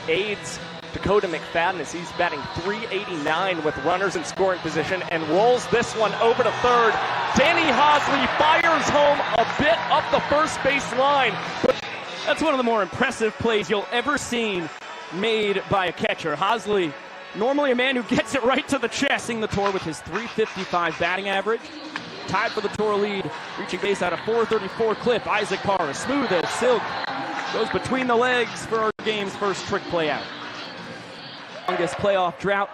aids Dakota McFadden as he's batting .389 with runners in scoring position and rolls this one over to third. Danny Hosley fires home a bit up the first base line. That's one of the more impressive plays you'll ever see made by a catcher. Hosley, normally a man who gets it right to the chest, the tour with his .355 batting average. Tied for the tour lead, reaching base at a .434 clip. Isaac Parra, smooth as silk, goes between the legs for our game's first trick play out. Longest playoff drought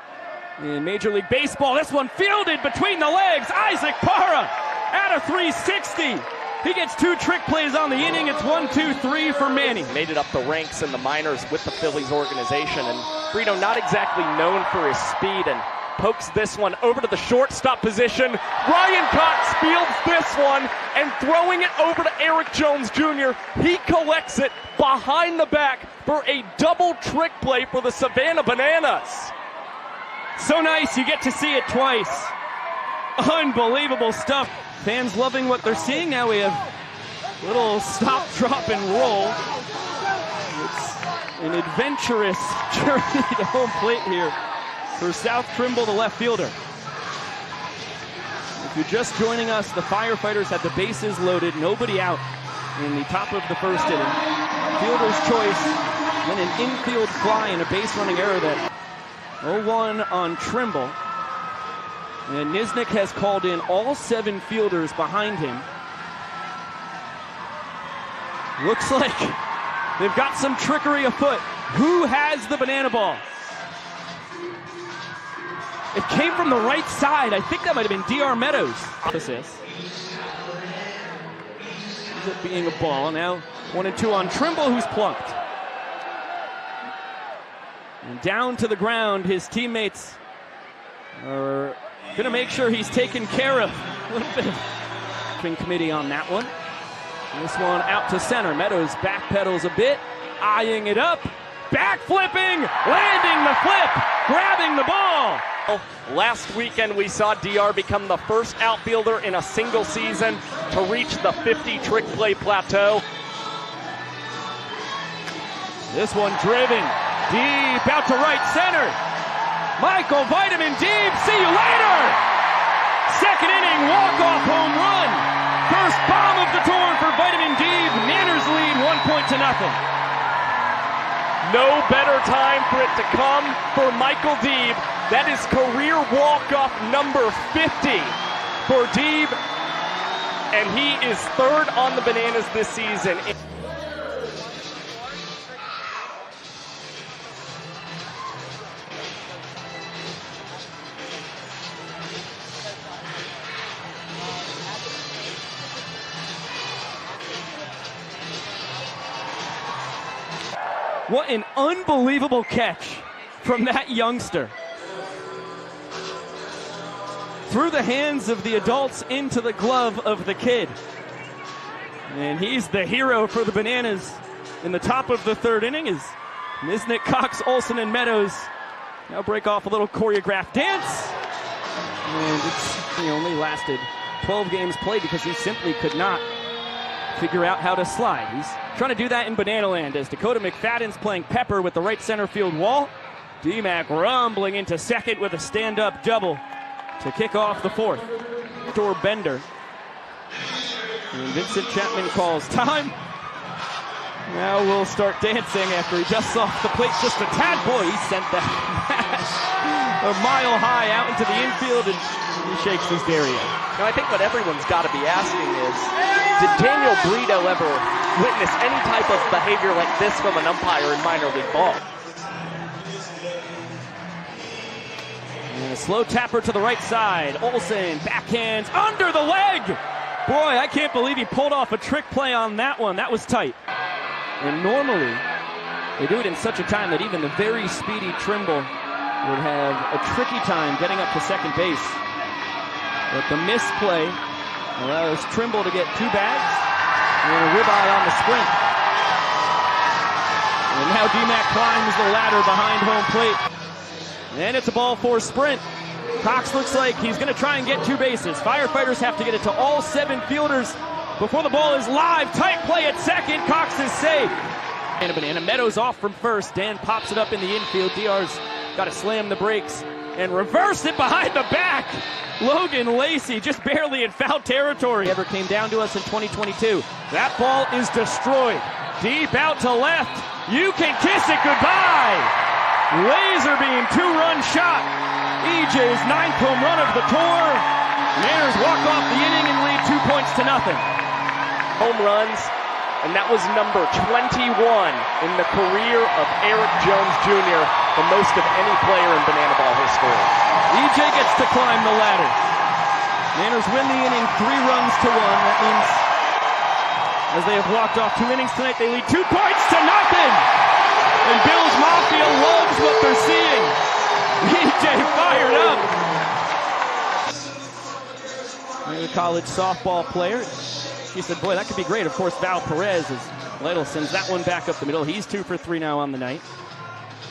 in Major League Baseball. This one fielded between the legs. Isaac Parra at a .360. He gets 2 trick plays on the inning. It's 1, 2, 3 for Manny. Made it up the ranks in the minors with the Phillies organization, and Brito not exactly known for his speed, and pokes this one over to the shortstop position. Ryan Cox fields this one and throwing it over to Eric Jones Jr. He collects it behind the back for a double trick play for the Savannah Bananas. So nice, you get to see it twice. Unbelievable stuff. Fans loving what they're seeing. Now we have a little stop, drop, and roll. It's an adventurous journey to home plate here for South Trimble, the left fielder. If you're just joining us, the Firefighters had the bases loaded, nobody out in the top of the first inning. Fielder's choice, then an infield fly and a base running error that 0-1 on Trimble. And Nisnik has called in all 7 fielders behind him. Looks like they've got some trickery afoot. Who has the banana ball? It came from the right side. I think that might have been DR Meadows. Assist. Ends up being a ball. Now 1 and 2 on Trimble, who's plunked. And down to the ground, his teammates are going to make sure he's taken care of. A little bit of committee on that one. This one out to center. Meadows backpedals a bit, eyeing it up, backflipping, landing the flip, grabbing the ball. Last weekend we saw DR become the first outfielder in a single season to reach the 50 trick play plateau. This one driven deep out to right center. Michael Vitamin deep, see you later! Second inning walk-off home run. First bomb of the tour for Vitamin Deeb. Manners lead 1-0. No better time for it to come for Michael Deeb. That is career walk-off number 50 for Deeb, and he is 3rd on the Bananas this season. What an unbelievable catch from that youngster. Through the hands of the adults into the glove of the kid. And he's the hero for the Bananas in the top of the 3rd inning as Nisnik, Cox, Olsen, and Meadows now break off a little choreographed dance. And he only lasted 12 games played because he simply could not figure out how to slide. He's trying to do that in Banana Land as Dakota McFadden's playing pepper with the right center field wall. D-Mac rumbling into second with a stand-up double to kick off the 4th. Door Bender. And Vincent Chapman calls time. Now we'll start dancing after he dusts off the plate just a tad. Boy, he sent that a mile high out into the infield, and he shakes his derriere. Now I think what everyone's got to be asking is, did Daniel Brito ever witness any type of behavior like this from an umpire in minor league ball? And a slow tapper to the right side. Olsen backhands under the leg. Boy, I can't believe he pulled off a trick play on that one. That was tight. And normally, they do it in such a time that even the very speedy Trimble would have a tricky time getting up to second base. But the misplay allows Trimble to get 2 bags and a ribeye on the sprint. And now D-Mac climbs the ladder behind home plate. And it's a ball 4 sprint. Cox looks like he's going to try and get 2 bases. Firefighters have to get it to all 7 fielders before the ball is live. Tight play at second. Cox is safe. And a banana. Meadows off from first. Dan pops it up in the infield. DR's got to slam the brakes and reverse it behind the back. Logan Lacey just barely in foul territory. Ever came down to us in 2022. That ball is destroyed. Deep out to left. You can kiss it goodbye. Laser beam, 2-run shot. EJ's 9th home run of the tour. Mariners walk off the inning and lead 2 points to nothing. Home runs, and that was number 21 in the career of Eric Jones Jr., the most of any player in Banana Ball history. EJ gets to climb the ladder. Mariners win the inning 3 runs to 1. That means, as they have walked off 2 innings tonight, they lead 2 points to nothing. And Bills Mafia loves what they're seeing. EJ fired up. A college softball player. She said, boy, that could be great. Of course, Val Perez, as Lytle sends that one back up the middle. He's 2 for 3 now on the night.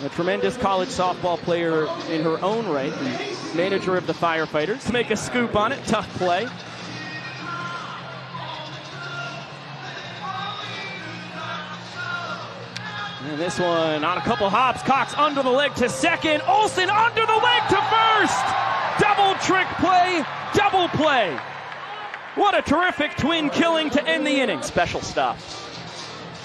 A tremendous college softball player in her own right, and manager of the Firefighters. To make a scoop on it, tough play. And this one on a couple hops. Cox under the leg to second. Olsen under the leg to first. Double trick play, double play. What a terrific twin killing to end the inning. Special stuff.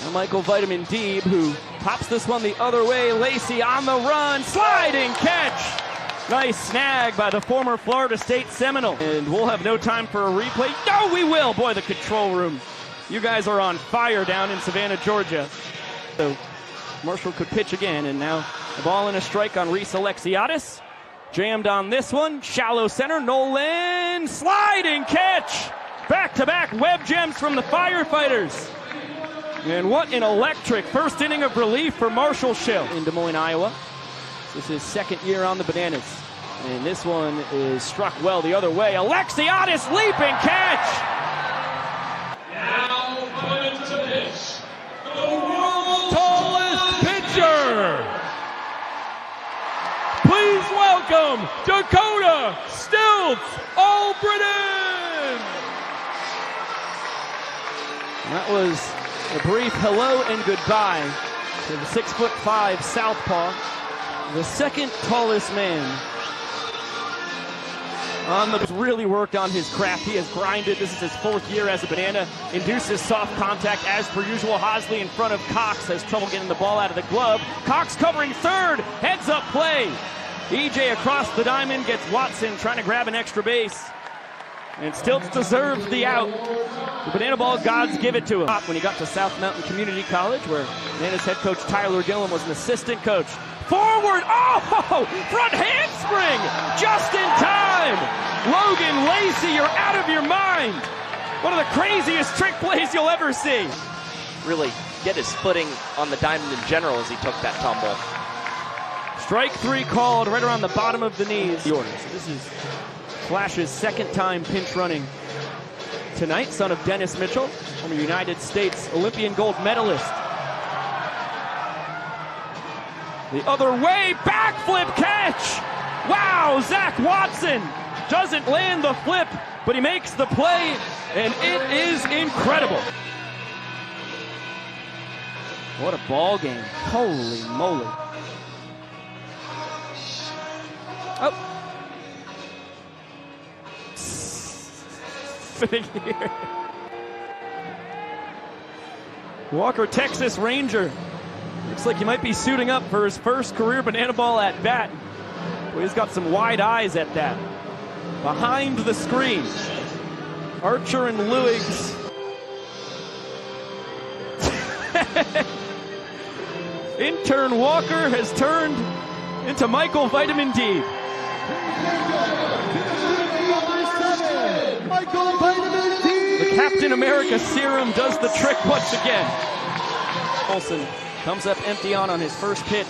And Michael Vitamin Deeb, who pops this one the other way. Lacey on the run, sliding catch. Nice snag by the former Florida State Seminole. And we'll have no time for a replay. No, we will. Boy, the control room. You guys are on fire down in Savannah, Georgia. So Marshall could pitch again, and now the ball and a strike on Reese Alexiadis. Jammed on this one, shallow center, Nolan, sliding catch. Back-to-back web gems from the Firefighters. And what an electric first inning of relief for Marshall Schill in Des Moines, Iowa. This is his 2nd year on the Bananas. And this one is struck well the other way. Alexiadis leaping catch. Now coming to pitch, the world's tallest pitcher. Please welcome Dakota Stilts Albritton. That was a brief hello and goodbye to the 6'5" southpaw, the 2nd tallest man. Really worked on his craft. He has grinded. This is his 4th year as a Banana. Induces soft contact as per usual. Hosley in front of Cox has trouble getting the ball out of the glove. Cox covering 3rd. Heads up play. EJ across the diamond gets Watson trying to grab an extra base. And Stilts deserves the out. The Banana Ball gods give it to him. When he got to South Mountain Community College, where Bananas head coach Tyler Gillum was an assistant coach. Forward, oh, front handspring, just in time. Logan Lacey, you're out of your mind. One of the craziest trick plays you'll ever see. Really get his footing on the diamond in general as he took that tumble. Strike 3 called right around the bottom of the knees. This is Flash's 2nd time pinch running tonight. Son of Dennis Mitchell, former United States Olympian gold medalist. The other way, backflip catch! Wow, Zach Watson doesn't land the flip, but he makes the play, and it is incredible. What a ball game. Holy moly. Oh. Walker, Texas Ranger. Looks like he might be suiting up for his first career Banana Ball at bat. Boy, he's got some wide eyes at that. Behind the screen, Archer and Luigs. Intern Walker has turned into Michael Vitamin D. Michael Vitamin D. The Captain America serum does the trick once again. Olsen comes up empty on his first pitch.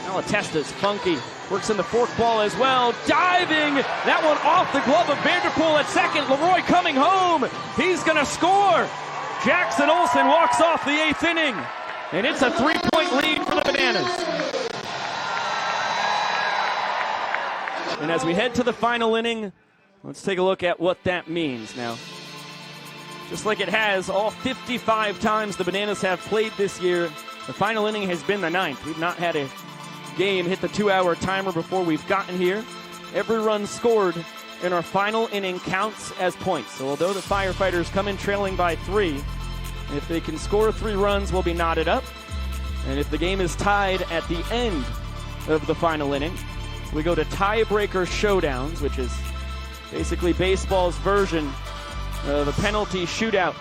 Malatesta's funky. Works in the fork ball as well. Diving. That one off the glove of Vanderpool at second. Leroy coming home. He's going to score. Jackson Olsen walks off the 8th inning. And it's a 3-point lead for the Bananas. And as we head to the final inning, let's take a look at what that means now. Just like it has all 55 times the Bananas have played this year, The final inning has been the 9th. We've not had a game hit the 2-hour timer before we've gotten here. Every run scored in our final inning counts as points. So although the Firefighters come in trailing by 3, if they can score 3 runs, we'll be knotted up. And if the game is tied at the end of the final inning, we go to tiebreaker showdowns, which is basically baseball's version of a penalty shootout.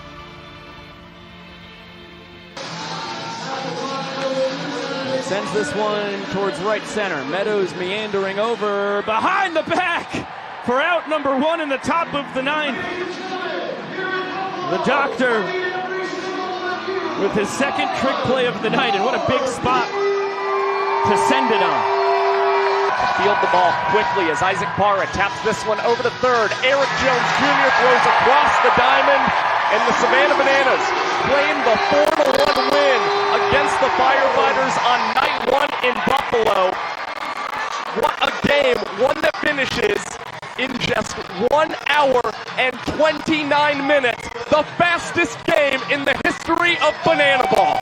Sends this one towards right center. Meadows meandering over behind the back for out number 1 in the top of the 9th. The Doctor with his second trick play of the night, and what a big spot to send it on. Field the ball quickly as Isaac Parra taps this one over to third. Eric Jones Jr. throws across the diamond, and the Savannah Bananas claim the 4-1 win against the Firefighters on night 1 in Buffalo. What a game, one that finishes in just 1 hour and 29 minutes, the fastest game in the history of banana ball.